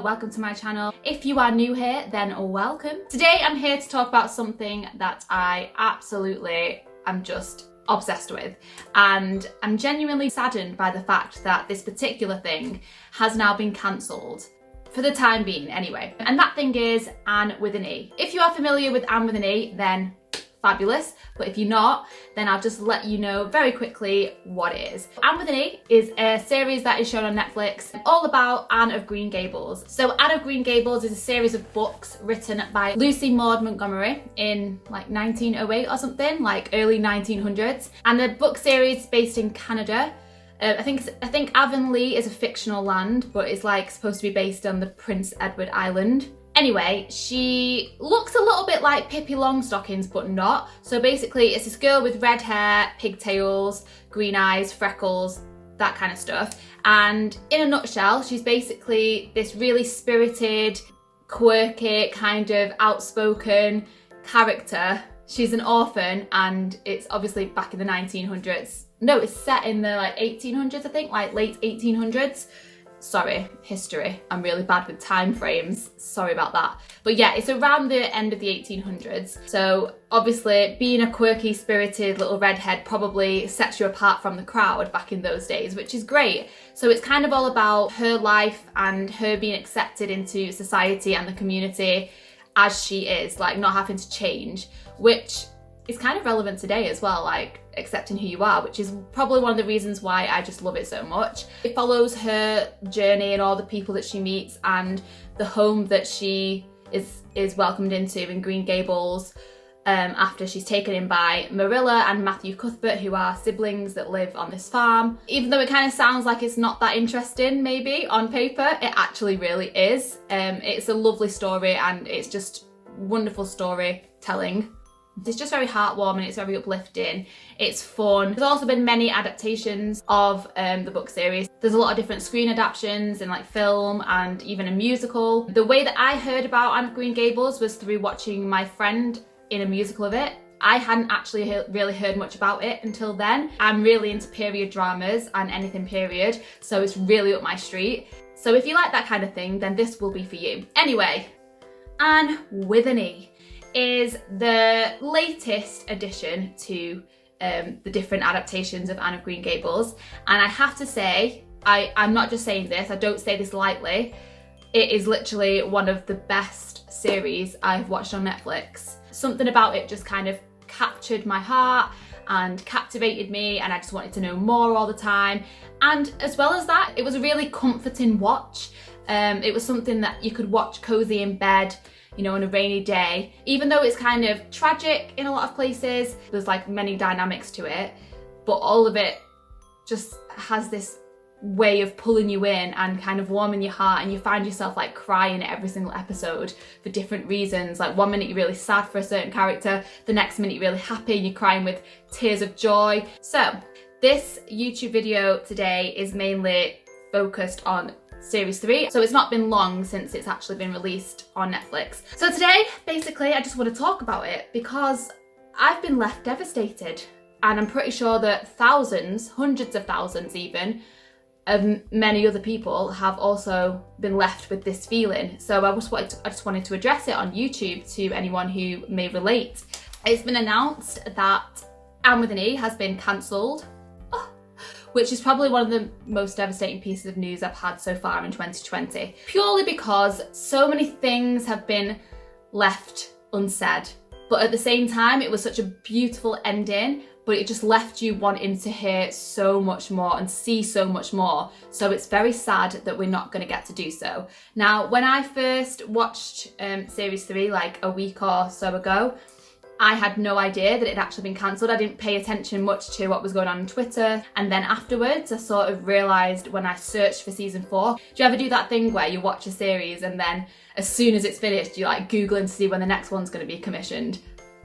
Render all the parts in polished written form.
welcome to my channel. If you are new here, then welcome. Today I'm here to talk about something that I absolutely am just obsessed with, and I'm genuinely saddened by the fact that this particular thing has now been cancelled. For the time being anyway. And that thing is Anne with an E. If you are familiar with Anne with an E, then fabulous. But if you're not, then I'll just let you know very quickly what it is. Anne with an E is a series that is shown on Netflix, all about Anne of Green Gables. So Anne of Green Gables is a series of books written by Lucy Maud Montgomery in like 1908 or something, like early 1900s. And the book series is based in Canada. I think Avonlea is a fictional land, but it's like supposed to be based on the Prince Edward Island. Anyway, she looks a little bit like Pippi Longstockings, but not. So basically, it's this girl with red hair, pigtails, green eyes, freckles, that kind of stuff. And in a nutshell, she's basically this really spirited, quirky, kind of outspoken character. She's an orphan, and it's obviously back in the 1900s. No, it's set in the like 1800s, I think, like late 1800s. Sorry, history. I'm really bad with time frames. Sorry about that. But yeah, it's around the end of the 1800s. So obviously being a quirky, spirited little redhead probably sets you apart from the crowd back in those days, which is great. So it's kind of all about her life and her being accepted into society and the community as she is, like not having to change, which is kind of relevant today as well, like accepting who you are, which is probably one of the reasons why I just love it so much. It follows her journey and all the people that she meets and the home that she is welcomed into in Green Gables after she's taken in by Marilla and Matthew Cuthbert, who are siblings that live on this farm. Even though it kind of sounds like it's not that interesting maybe on paper, it actually really is. It's a lovely story and it's just wonderful storytelling. It's just very heartwarming, it's very uplifting, it's fun. There's also been many adaptations of the book series. There's a lot of different screen adaptations and like film and even a musical. The way that I heard about Anne of Green Gables was through watching my friend in a musical of it. I hadn't actually really heard much about it until then. I'm really into period dramas and anything period, so it's really up my street. So if you like that kind of thing, then this will be for you. Anyway, Anne with an E is the latest addition to the different adaptations of Anne of Green Gables. And I have to say, I'm not just saying this, I don't say this lightly, it is literally one of the best series I've watched on Netflix. Something about it just kind of captured my heart and captivated me, and I just wanted to know more all the time. And as well as that, it was a really comforting watch. It was something that you could watch cozy in bed, you know, on a rainy day. Even though it's kind of tragic in a lot of places, there's like many dynamics to it, but all of it just has this way of pulling you in and kind of warming your heart, and you find yourself like crying at every single episode for different reasons. Like one minute you're really sad for a certain character, the next minute you're really happy and you're crying with tears of joy. So this YouTube video today is mainly focused on Series 3, so it's not been long since it's actually been released on Netflix. So today, basically, I just want to talk about it because I've been left devastated, and I'm pretty sure that thousands, hundreds of thousands even, of many other people have also been left with this feeling. So I just wanted to address it on YouTube to anyone who may relate. It's been announced that Anne with an E has been cancelled, which is probably one of the most devastating pieces of news I've had so far in 2020. Purely because so many things have been left unsaid. But at the same time, it was such a beautiful ending, but it just left you wanting to hear so much more and see so much more. So it's very sad that we're not going to get to do so. Now, when I first watched Series 3 like a week or so ago, I had no idea that it had actually been cancelled. I didn't pay attention much to what was going on Twitter. And then afterwards, I sort of realised when I searched for season 4. Do you ever do that thing where you watch a series and then as soon as it's finished, you like Googling to see when the next one's going to be commissioned?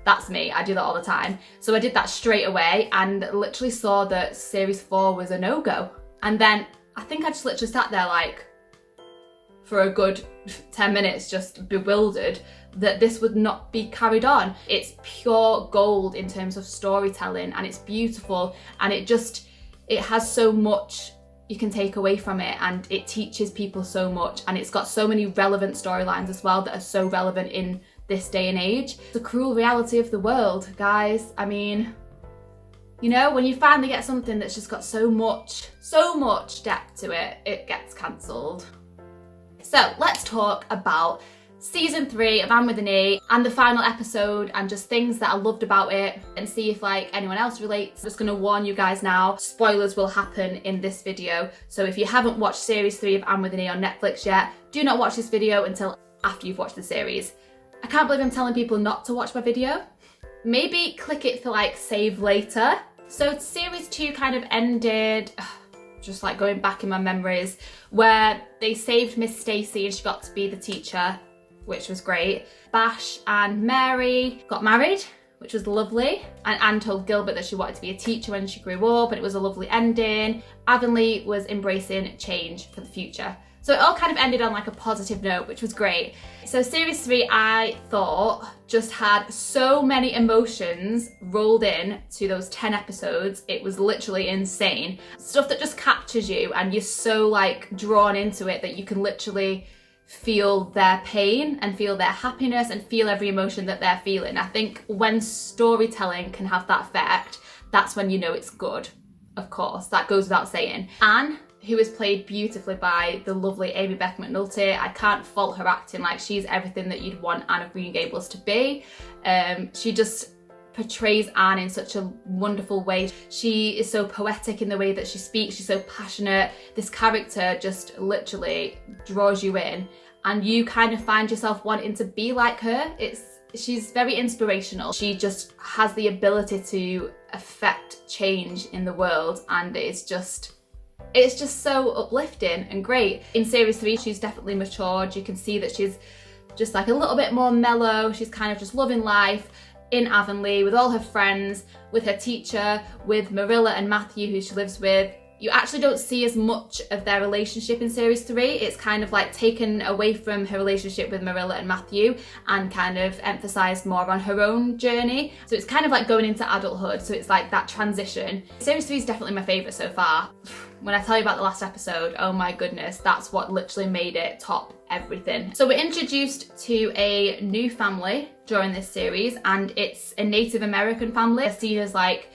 That's me, I do that all the time. So I did that straight away and literally saw that series 4 was a no-go. And then I think I just literally sat there like for a good 10 minutes just bewildered that this would not be carried on. It's pure gold in terms of storytelling and it's beautiful and it has so much you can take away from it, and it teaches people so much, and it's got so many relevant storylines as well that are so relevant in this day and age. The cruel reality of the world, guys. I mean, you know, when you finally get something that's just got so much depth to it, it gets cancelled. So let's talk about season 3 of Anne with an E and the final episode, and just things that I loved about it, and see if like anyone else relates. I'm just gonna warn you guys now, spoilers will happen in this video. So if you haven't watched series 3 of Anne with an E on Netflix yet, do not watch this video until after you've watched the series. I can't believe I'm telling people not to watch my video. Maybe click it for like save later. So series 2 kind of ended, just like going back in my memories, where they saved Miss Stacey and she got to be the teacher, which was great. Bash and Mary got married, which was lovely. And Anne told Gilbert that she wanted to be a teacher when she grew up, and it was a lovely ending. Avonlea was embracing change for the future. So it all kind of ended on like a positive note, which was great. So series 3, I thought, just had so many emotions rolled in to those 10 episodes. It was literally insane. Stuff that just captures you, and you're so like drawn into it that you can literally feel their pain and feel their happiness and feel every emotion that they're feeling. I think when storytelling can have that effect, that's when you know it's good. Of course, that goes without saying. Anne, who is played beautifully by the lovely Amy Beck McNulty. I can't fault her acting. Like, she's everything that you'd want Anne of Green Gables to be. She just portrays Anne in such a wonderful way. She is so poetic in the way that she speaks. She's so passionate. This character just literally draws you in, and you kind of find yourself wanting to be like her. She's very inspirational. She just has the ability to affect change in the world, and it's just so uplifting and great. In series 3, she's definitely matured. You can see that she's just like a little bit more mellow. She's kind of just loving life in Avonlea with all her friends, with her teacher, with Marilla and Matthew, who she lives with. You actually don't see as much of their relationship in series 3. It's kind of like taken away from her relationship with Marilla and Matthew and kind of emphasised more on her own journey. So it's kind of like going into adulthood. So it's like that transition. Series 3 is definitely my favourite so far. When I tell you about the last episode, oh my goodness, that's what literally made it top everything. So we're introduced to a new family during this series, and it's a Native American family. They're seen as like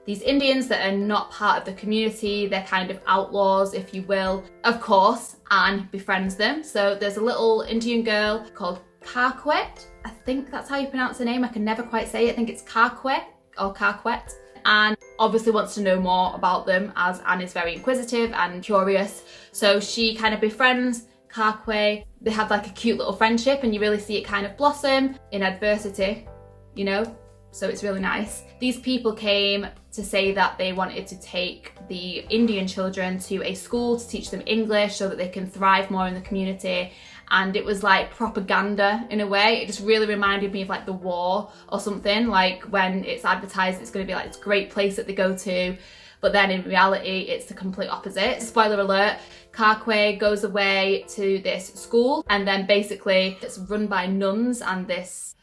these Indians that are not part of the community. They're kind of outlaws, if you will. Of course, Anne befriends them. So there's a little Indian girl called Carquet. I think that's how you pronounce her name. I can never quite say it. I think it's Carquet or Carquet. Anne obviously wants to know more about them, as Anne is very inquisitive and curious. So she kind of befriends Carquet. They have like a cute little friendship, and you really see it kind of blossom in adversity, you know? So it's really nice. These people came to say that they wanted to take the Indian children to a school to teach them English so that they can thrive more in the community. And it was like propaganda in a way. It just really reminded me of like the war or something, like when it's advertised it's going to be like this great place that they go to, but then in reality it's the complete opposite. Spoiler alert, Carquet goes away to this school, and then basically it's run by nuns and this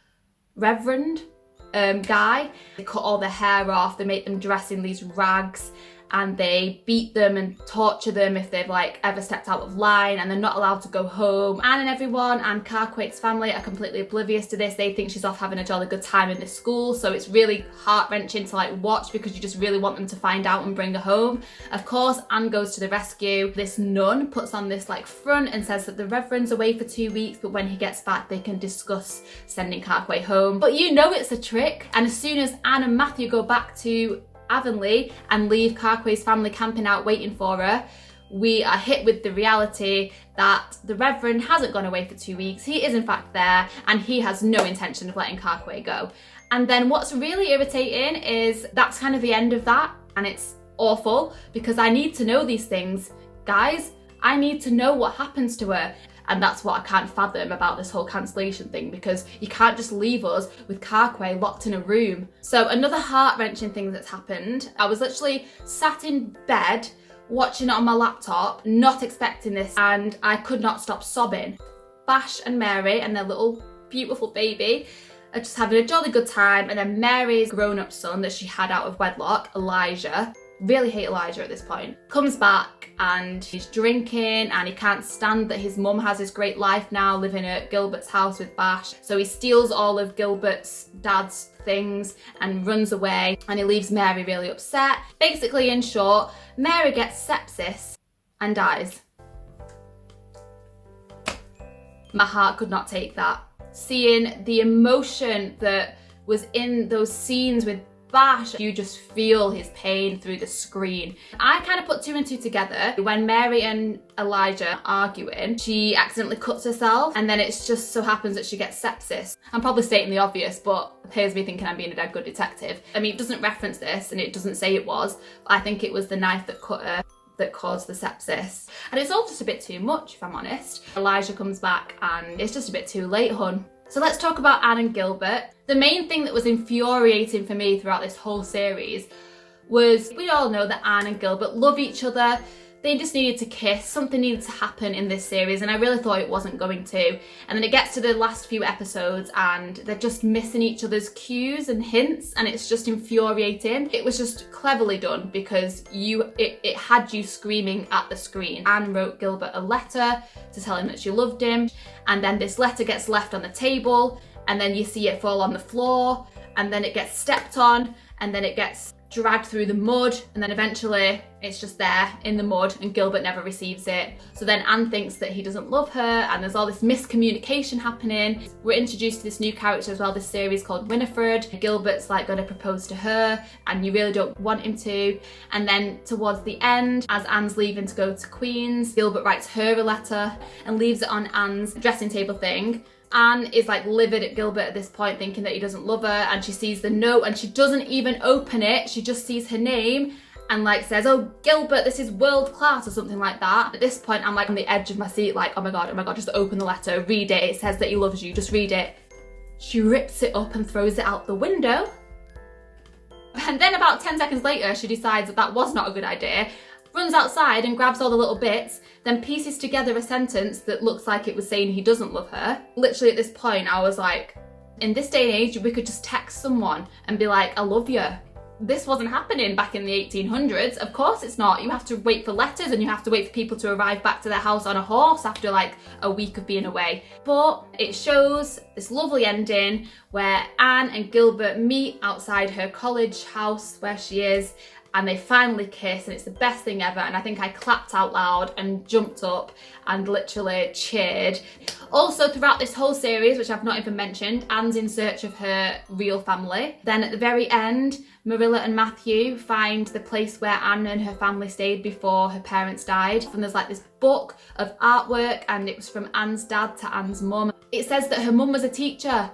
reverend guy. They cut all their hair off, they make them dress in these rags, and they beat them and torture them if they've like ever stepped out of line, and they're not allowed to go home. Anne and everyone and Carquet's family are completely oblivious to this. They think she's off having a jolly good time in this school, so it's really heart-wrenching to like watch, because you just really want them to find out and bring her home. Of course, Anne goes to the rescue. This nun puts on this like front and says that the Reverend's away for 2 weeks, but when he gets back they can discuss sending Carquet home. But you know it's a trick, and as soon as Anne and Matthew go back to Avonlea and leave Carquet's family camping out waiting for her, we are hit with the reality that the Reverend hasn't gone away for 2 weeks. He is in fact there, and he has no intention of letting Carquet go. And then what's really irritating is that's kind of the end of that, and it's awful, because I need to know these things, guys. I need to know what happens to her. And that's what I can't fathom about this whole cancellation thing, because you can't just leave us with Carquet locked in a room. So another heart-wrenching thing that's happened, I was literally sat in bed watching it on my laptop, not expecting this, and I could not stop sobbing. Bash and Mary and their little beautiful baby are just having a jolly good time, and then Mary's grown-up son that she had out of wedlock, Elijah, really hate Elijah at this point. Comes back and he's drinking and he can't stand that his mum has this great life now living at Gilbert's house with Bash. So he steals all of Gilbert's dad's things and runs away, and he leaves Mary really upset. Basically, in short, Mary gets sepsis and dies. My heart could not take that. Seeing the emotion that was in those scenes with Bash, you just feel his pain through the screen. I kind of put two and two together. When Mary and Elijah are arguing, she accidentally cuts herself, and then it just so happens that she gets sepsis. I'm probably stating the obvious, but here's me thinking I'm being a dead good detective. I mean, it doesn't reference this and it doesn't say it was, but I think it was the knife that cut her that caused the sepsis. And it's all just a bit too much, if I'm honest. Elijah comes back and it's just a bit too late, hun. So let's talk about Anne and Gilbert. The main thing that was infuriating for me throughout this whole series was, we all know that Anne and Gilbert love each other. They just needed to kiss. Something needed to happen in this series, and I really thought it wasn't going to. And then it gets to the last few episodes and they're just missing each other's cues and hints, and it's just infuriating. It was just cleverly done because it had you screaming at the screen. Anne wrote Gilbert a letter to tell him that she loved him, and then this letter gets left on the table, and then you see it fall on the floor, and then it gets stepped on, and then it gets dragged through the mud, and then eventually it's just there in the mud and Gilbert never receives it. So then Anne thinks that he doesn't love her, and there's all this miscommunication happening. We're introduced to this new character as well, this series called Winifred. Gilbert's like going to propose to her and you really don't want him to. And then towards the end, as Anne's leaving to go to Queen's, Gilbert writes her a letter and leaves it on Anne's dressing table thing. Anne is like livid at Gilbert at this point, thinking that he doesn't love her, and she sees the note and she doesn't even open it. She just sees her name and like says, "Oh, Gilbert, this is world class," or something like that. At this point, I'm like on the edge of my seat, like, oh my god, just open the letter, read it. It says that he loves you, just read it. She rips it up and throws it out the window. And then about 10 seconds later, she decides that that was not a good idea, runs outside and grabs all the little bits, then pieces together a sentence that looks like it was saying he doesn't love her. Literally at this point, I was like, in this day and age, we could just text someone and be like, I love you. This wasn't happening back in the 1800s. Of course it's not. You have to wait for letters and you have to wait for people to arrive back to their house on a horse after like a week of being away. But it shows this lovely ending where Anne and Gilbert meet outside her college house where she is, and they finally kiss, and it's the best thing ever. And I think I clapped out loud and jumped up and literally cheered. Also, throughout this whole series, which I've not even mentioned, Anne's in search of her real family. Then at the very end, Marilla and Matthew find the place where Anne and her family stayed before her parents died. And there's like this book of artwork, and it was from Anne's dad to Anne's mum. It says that her mum was a teacher.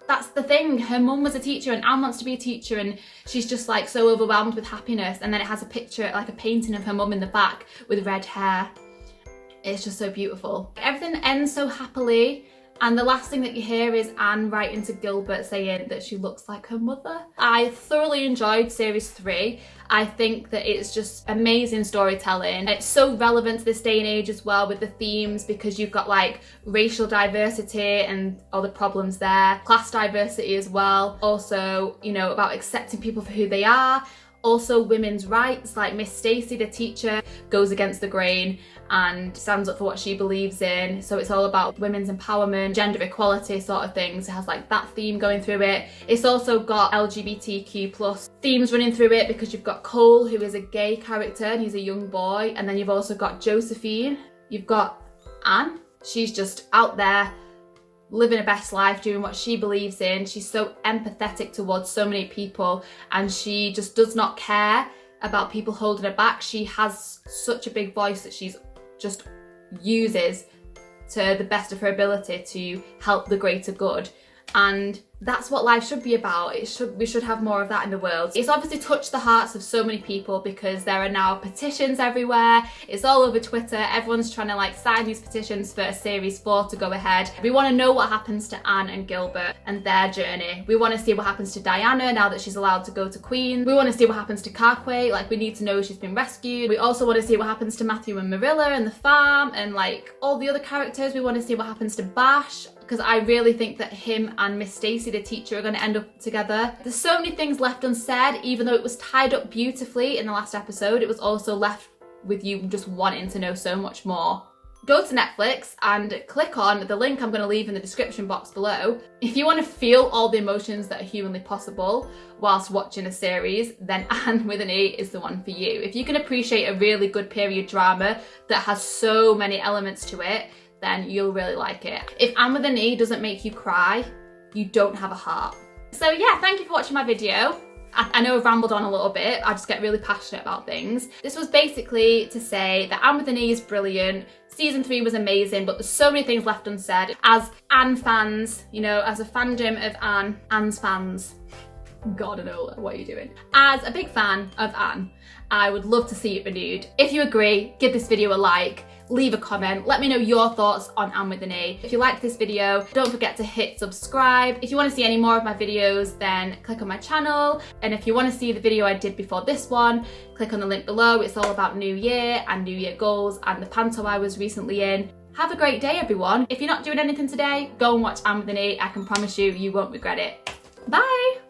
That's the thing. Her mum was a teacher and Anne wants to be a teacher, and she's just like so overwhelmed with happiness. And then it has a picture, like a painting of her mum in the back with red hair. It's just so beautiful. Everything ends so happily. And the last thing that you hear is Anne writing to Gilbert saying that she looks like her mother. I thoroughly enjoyed series 3. I think that it's just amazing storytelling. It's so relevant to this day and age as well with the themes, because you've got like racial diversity and all the problems there, class diversity as well. Also, you know, about accepting people for who they are. Also women's rights, like Miss Stacy, the teacher, goes against the grain and stands up for what she believes in. So it's all about women's empowerment, gender equality sort of things. It has like that theme going through it. It's also got LGBTQ plus themes running through it, because you've got Cole, who is a gay character and he's a young boy. And then you've also got Josephine. You've got Anne. She's just out there living her best life, doing what she believes in. She's so empathetic towards so many people, and she just does not care about people holding her back. She has such a big voice that she's just uses to the best of her ability to help the greater good. And that's what life should be about. We should have more of that in the world. It's obviously touched the hearts of so many people, because there are now petitions everywhere. It's all over Twitter. Everyone's trying to like sign these petitions for series 4 to go ahead. We want to know what happens to Anne and Gilbert and their journey. We want to see what happens to Diana now that she's allowed to go to Queen. We want to see what happens to Carquay. Like, we need to know she's been rescued. We also want to see what happens to Matthew and Marilla and the farm and like all the other characters. We want to see what happens to Bash, because I really think that him and Miss Stacy, the teacher, are going to end up together. There's so many things left unsaid, even though it was tied up beautifully in the last episode, it was also left with you just wanting to know so much more. Go to Netflix and click on the link I'm going to leave in the description box below. If you want to feel all the emotions that are humanly possible whilst watching a series, then Anne with an E is the one for you. If you can appreciate a really good period drama that has so many elements to it, then you'll really like it. If Anne with an E doesn't make you cry, you don't have a heart. So yeah, thank you for watching my video. I know I've rambled on a little bit, I just get really passionate about things. This was basically to say that Anne with an E is brilliant, season 3 was amazing, but there's so many things left unsaid. As Anne fans, you know, as a fandom of Anne's fans, God, Enola, what are you doing? As a big fan of Anne, I would love to see it renewed. If you agree, give this video a like, leave a comment, let me know your thoughts on Anne with an E. If you liked this video, don't forget to hit subscribe. If you want to see any more of my videos, then click on my channel. And if you want to see the video I did before this one, click on the link below. It's all about New Year and New Year goals and the panto I was recently in. Have a great day, everyone. If you're not doing anything today, go and watch Anne with an E. I can promise you, you won't regret it. Bye!